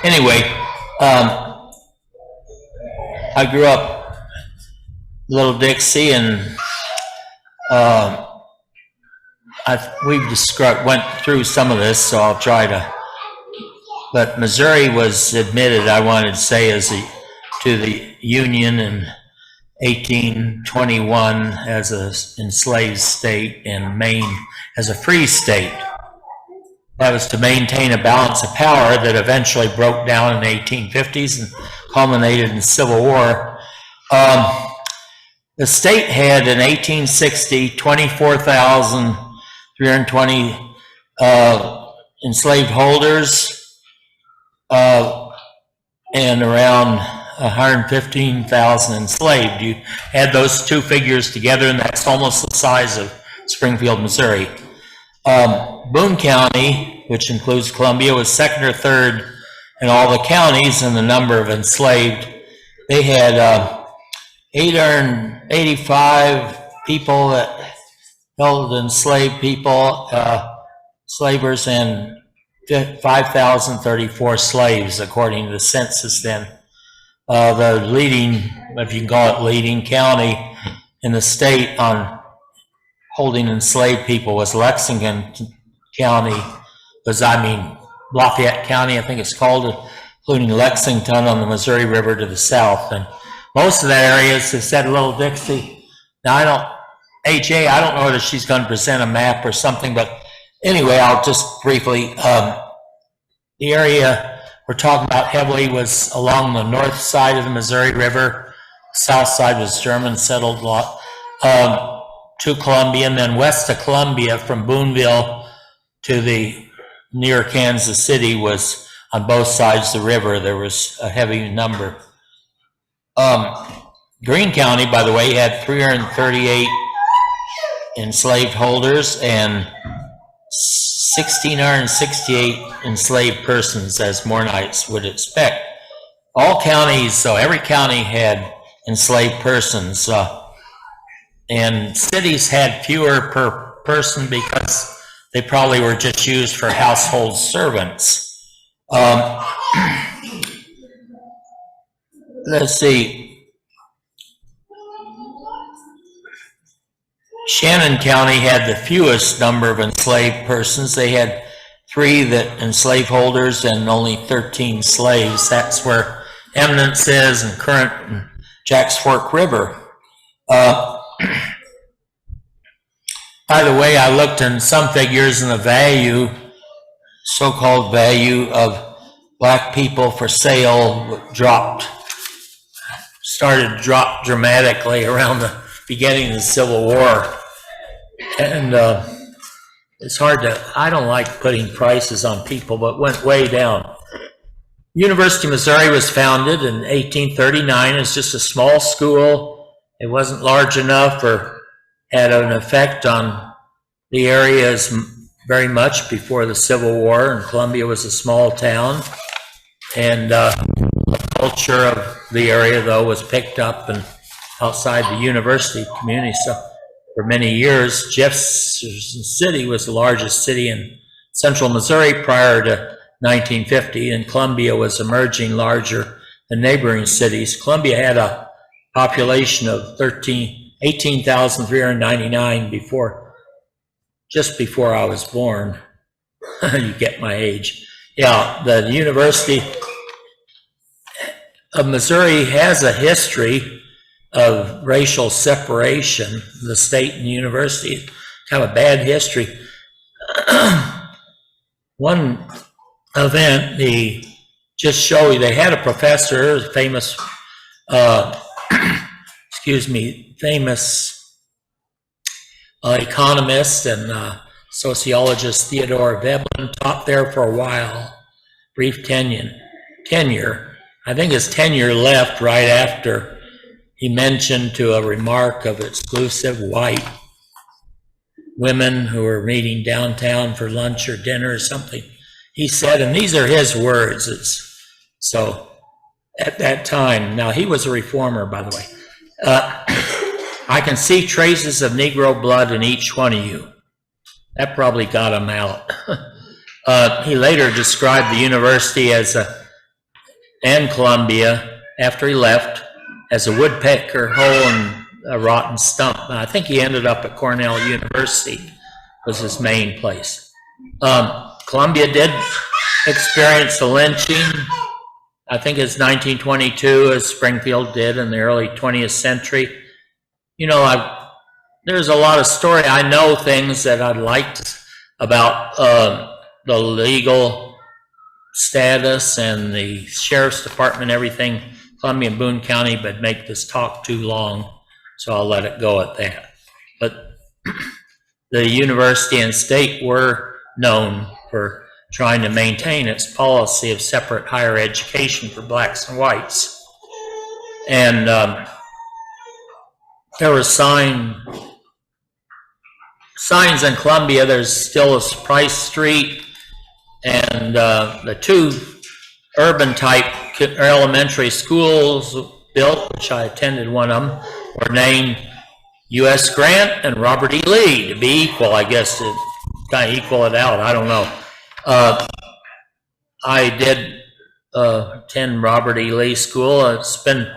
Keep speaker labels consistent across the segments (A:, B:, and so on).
A: Anyway, I grew up Little Dixie, and went through some of this, so I'll try to. But Missouri was admitted, I wanted to say, to the Union in 1821 as an enslaved state, and Maine as a free state. That was to maintain a balance of power that eventually broke down in the 1850s and culminated in Civil War. The state had in 1860 24,320 enslaved holders, and around 115,000 enslaved. You add those two figures together, and that's almost the size of Springfield, Missouri. Boone County, which includes Columbia, was second or third in all the counties in the number of enslaved. They had 885 people that held enslaved people, slavers, and 5,034 slaves, according to the census then. The leading, if you can call it leading, county in the state on holding enslaved people was Lexington County, Lafayette County, I think it's called, including Lexington on the Missouri River to the south. And most of that area is said Little Dixie. Now I don't know whether she's going to present a map or something, but anyway, I'll just briefly, the area we're talking about heavily was along the north side of the Missouri River. South side was German settled lot, to Columbia, and then west of Columbia from Booneville to the near Kansas City was on both sides of the river. There was a heavy number. Greene County, by the way, had 338 enslaved holders and 1,668 enslaved persons, as Moronites would expect. All counties, so every county had enslaved persons, and cities had fewer per person because they probably were just used for household servants. Let's see. Shannon County had the fewest number of enslaved persons. They had 3 enslaved holders and only 13 slaves. That's where Eminence is, and Current and Jack's Fork River. By the way, I looked in some figures, and the so-called value of black people for sale started to drop dramatically around the beginning of the Civil War. And it's hard I don't like putting prices on people, but it went way down. University of Missouri was founded in 1839 as just a small school. It wasn't large enough or had an effect on the areas very much before the Civil War, and Columbia was a small town. And the culture of the area, though, was picked up and outside the university community. So for many years, Jefferson City was the largest city in central Missouri prior to 1950, and Columbia was emerging larger than neighboring cities. Columbia had a population of 18,399 just before I was born. You get my age. Yeah, the University of Missouri has a history of racial separation. The state and the university have a bad history. One event, they had a professor, famous economist and sociologist Theodore Veblen, taught there for a while, brief tenure. I think his tenure left right after he mentioned to a remark of exclusive white women who were meeting downtown for lunch or dinner or something. He said, and these are his words, so at that time, now he was a reformer, by the way, I can see traces of Negro blood in each one of you. That probably got him out. He later described the university as a and Columbia after he left as a woodpecker hole in a rotten stump. And I think he ended up at Cornell University was his main place. Columbia did experience a lynching. I think it's 1922, as Springfield did in the early 20th century. You know, there's a lot of story. I know things that I'd liked about the legal status and the sheriff's department, everything, Columbia and Boone County, but make this talk too long, so I'll let it go at that. But the university and state were known for trying to maintain its policy of separate higher education for blacks and whites. And there were signs in Columbia. There's still a Price Street, and the two urban type elementary schools built, which I attended one of them, were named U.S. Grant and Robert E. Lee, to be equal, I guess, to kind of equal it out. I don't know. I did attend Robert E. Lee School. It's been,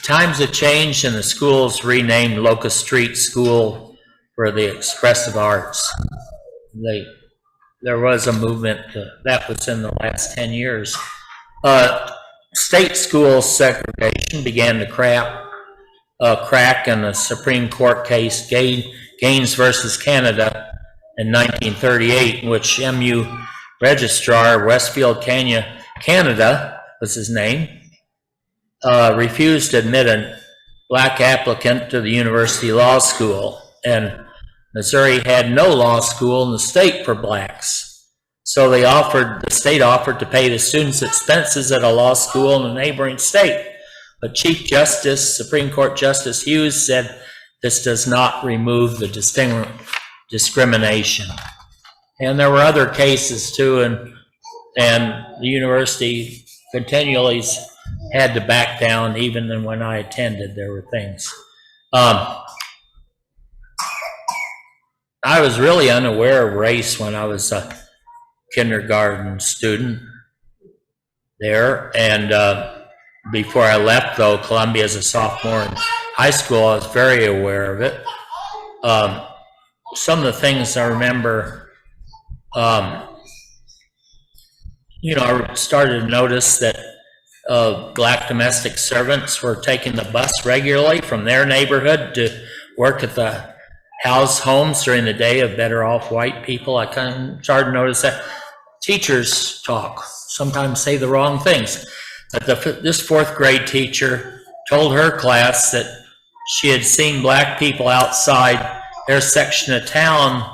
A: times have changed, and the school's renamed Locust Street School for the Expressive Arts. There was a movement that was in the last 10 years. State school segregation began to crack in the Supreme Court case Gaines versus Canada in 1938, in which MU Registrar Westfield Canada was his name, refused to admit a black applicant to the University Law School, and Missouri had no law school in the state for blacks. So the state offered to pay the students' expenses at a law school in a neighboring state. But Chief Justice, Supreme Court Justice Hughes, said this does not remove the discrimination. And there were other cases too, and the university continually had to back down. Even when I attended, there were things. I was really unaware of race when I was a kindergarten student there, and before I left, though, Columbia as a sophomore in high school, I was very aware of it. Some of the things I remember, I started to notice that black domestic servants were taking the bus regularly from their neighborhood to work at the homes during the day of better off white people. I kind of started to notice that. Teachers talk, sometimes say the wrong things. But this fourth grade teacher told her class that she had seen black people outside their section of town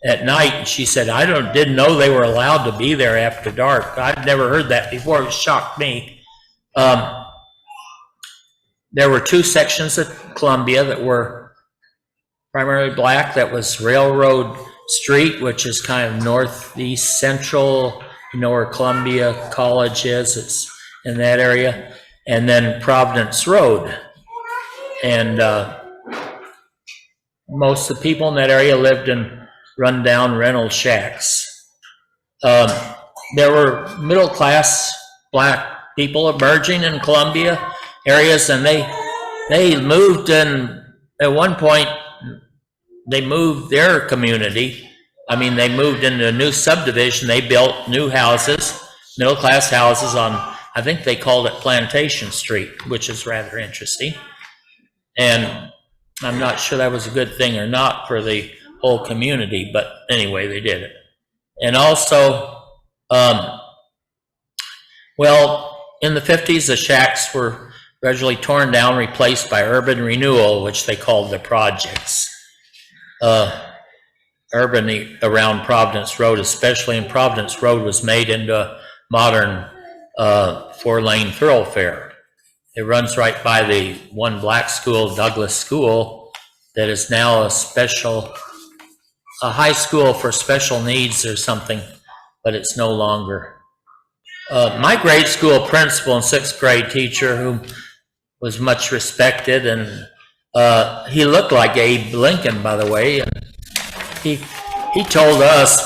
A: at night, and she said, I didn't know they were allowed to be there after dark. I'd never heard that before. It shocked me. There were two sections of Columbia that were primarily black. That was Railroad Street, which is kind of northeast central, where Columbia College is. It's in that area. And then Providence Road. And most of the people in that area lived in rundown rental shacks. There were middle-class black people emerging in Columbia areas, and they moved in, at one point, they moved their community. I mean, they moved into a new subdivision. They built new houses, middle-class houses on, I think they called it Plantation Street, which is rather interesting. And I'm not sure that was a good thing or not for the whole community, but anyway, they did it. And also, in the 50s, the shacks were gradually torn down, replaced by urban renewal, which they called the projects. Urban around Providence Road, especially in Providence Road, was made into a modern 4-lane thoroughfare. It runs right by the one black school, Douglas School, that is now a high school for special needs or something, but it's no longer. My grade school principal and 6th grade teacher, who was much respected, and he looked like Abe Lincoln, by the way, and he told us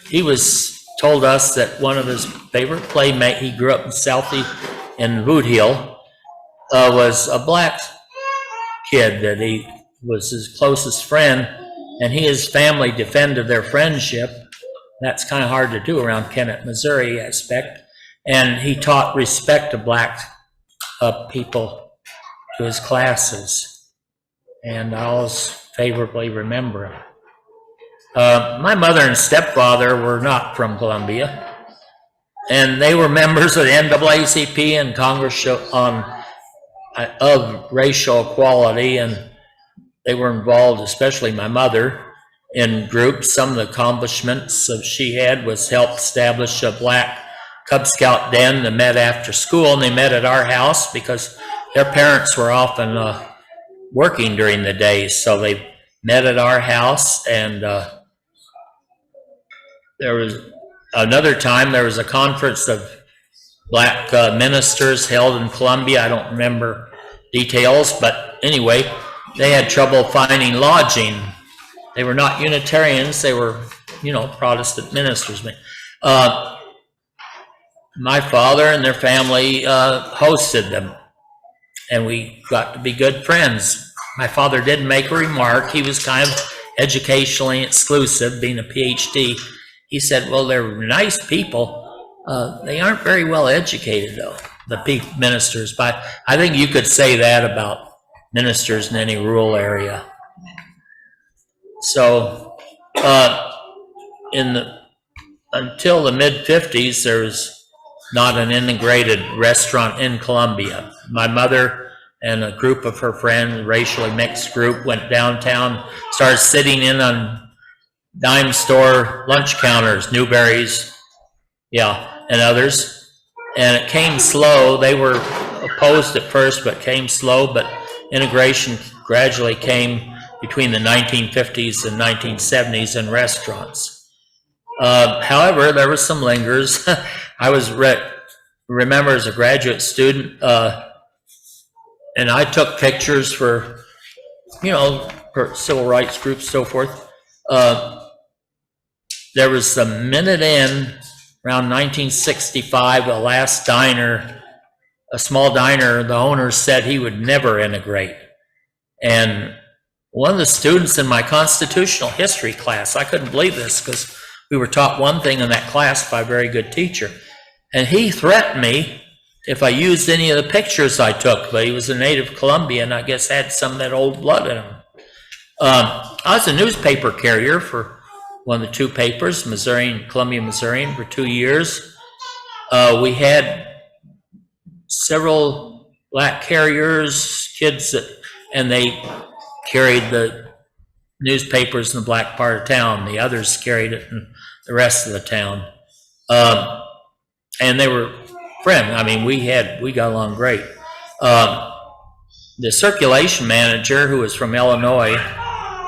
A: he was told us that one of his favorite playmate, he grew up in Southie in Boot Hill, was a black kid that he was his closest friend, and he and his family defended their friendship. That's kind of hard to do around Kennett, Missouri, I expect. And he taught respect to black people to his classes, and I always favorably remember him. My mother and stepfather were not from Columbia, and they were members of the NAACP and Congress of racial equality, and they were involved, especially my mother, in groups. Some of the accomplishments that she had was help establish a black Cub Scout den that met after school, and they met at our house because their parents were often working during the day, so they met at our house. And there was another time there was a conference of black ministers held in Columbia. I don't remember details, but anyway, they had trouble finding lodging. They were not Unitarians, they were, Protestant ministers. My father and their family hosted them, and we got to be good friends. My father did make a remark. He was kind of educationally exclusive, being a PhD. He said, well, they're nice people. They aren't very well educated, though, the ministers. But I think you could say that about ministers in any rural area. So until the mid-50s, there was not an integrated restaurant in Columbia. My mother and a group of her friends, racially mixed group, went downtown, started sitting in on dime store lunch counters, Newberry's, and others. And it came slow. They were opposed at first, but came slow. But integration gradually came between the 1950s and 1970s in restaurants. However, there were some lingers. I was remember as a graduate student, and I took pictures for, for civil rights groups, so forth. There was a Minute Inn around 1965, a last diner, a small diner. The owner said he would never integrate. And one of the students in my constitutional history class, I couldn't believe this because we were taught one thing in that class by a very good teacher. And he threatened me if I used any of the pictures I took, but he was a native Colombian, I guess had some of that old blood in him. I was a newspaper carrier for one of the two papers, Columbia Missourian, for 2 years. We had several black carriers, kids, and they carried the newspapers in the black part of town. The others carried it in the rest of the town. And they were friends. I mean, we got along great. The circulation manager, who was from Illinois,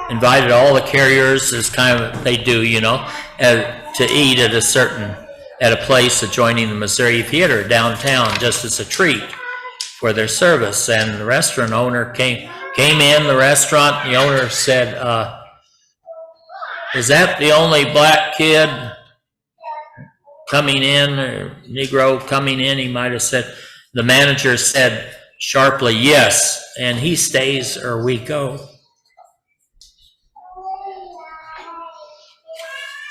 A: invited all the carriers, as kind of they do, to eat at a place adjoining the Missouri Theater downtown, just as a treat for their service. And the restaurant owner came in the restaurant. The owner said, is that the only black kid coming in, or Negro coming in? He might have said. The manager said sharply, yes, and he stays or we go.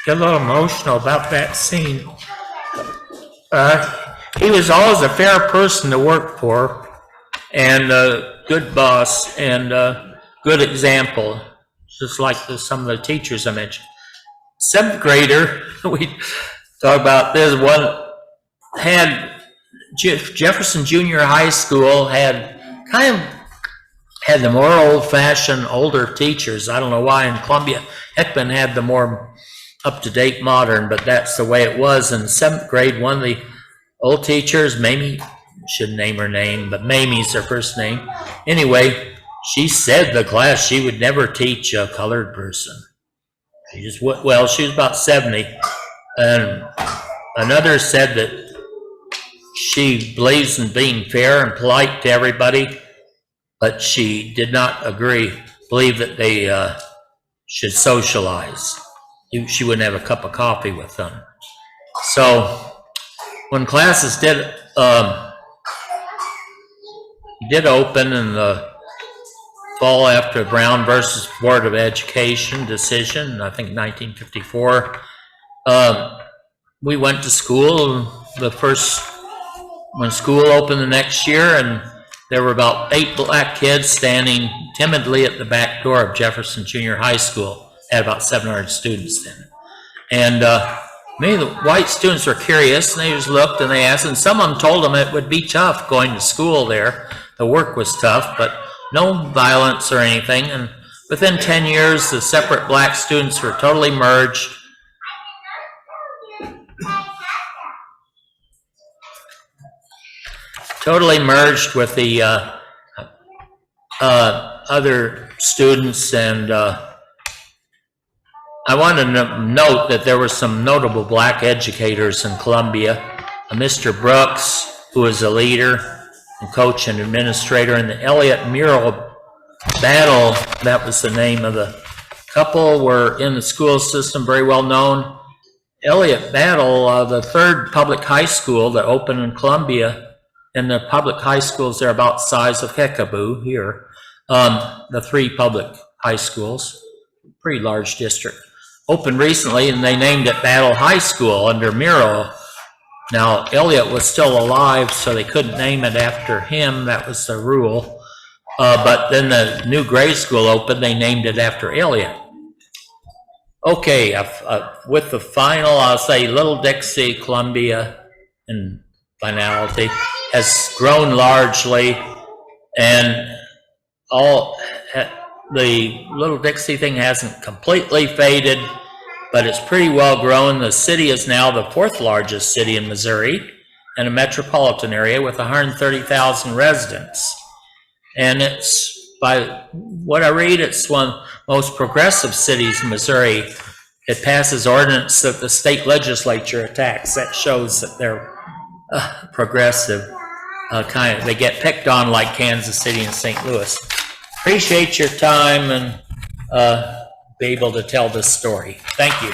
A: Get a little emotional about that scene. He was always a fair person to work for, and a good boss, and a good example, just like some of the teachers I mentioned. Seventh grader, we talk about this one, had Jefferson Junior High School had the more old-fashioned, older teachers. I don't know why. In Columbia, Heckman had the more up-to-date modern, but that's the way it was. In seventh grade, one of the old teachers, Mamie, shouldn't name her name, but Mamie's her first name. Anyway, she said the class she would never teach a colored person. She just she was about 70. And another said that she believes in being fair and polite to everybody, but she did not believe that they should socialize. She wouldn't have a cup of coffee with them. So when classes did open in the fall after Brown versus Board of Education decision, I think 1954, we went to school when school opened the next year, and there were about 8 black kids standing timidly at the back door of Jefferson Junior High School. Had about 700 students then. And many of the white students were curious, and they just looked and they asked, and some of them told them it would be tough going to school there. The work was tough, but no violence or anything. And within 10 years, the separate black students were totally merged. With the other students, and I want to note that there were some notable black educators in Columbia. Mr. Brooks, who was a leader and coach and administrator, and the Elliott Mural Battle, that was the name of the couple, were in the school system, very well known. Elliott Battle, the third public high school that opened in Columbia, and the public high schools, they're about the size of Hickaboo here. The 3 public high schools, pretty large district, opened recently, and they named it Battle High School under Miro. Now, Elliott was still alive, so they couldn't name it after him. That was the rule. But then the new grade school opened, they named it after Elliott. Okay, with the final, I'll say Little Dixie, Columbia, in finality, has grown largely, and the Little Dixie thing hasn't completely faded, but it's pretty well grown. The city is now the 4th largest city in Missouri, and a metropolitan area with 130,000 residents. And it's, by what I read, it's one of the most progressive cities in Missouri. It passes ordinance that the state legislature attacks. That shows that they're progressive. They get picked on like Kansas City and St. Louis. Appreciate your time and be able to tell this story. Thank you.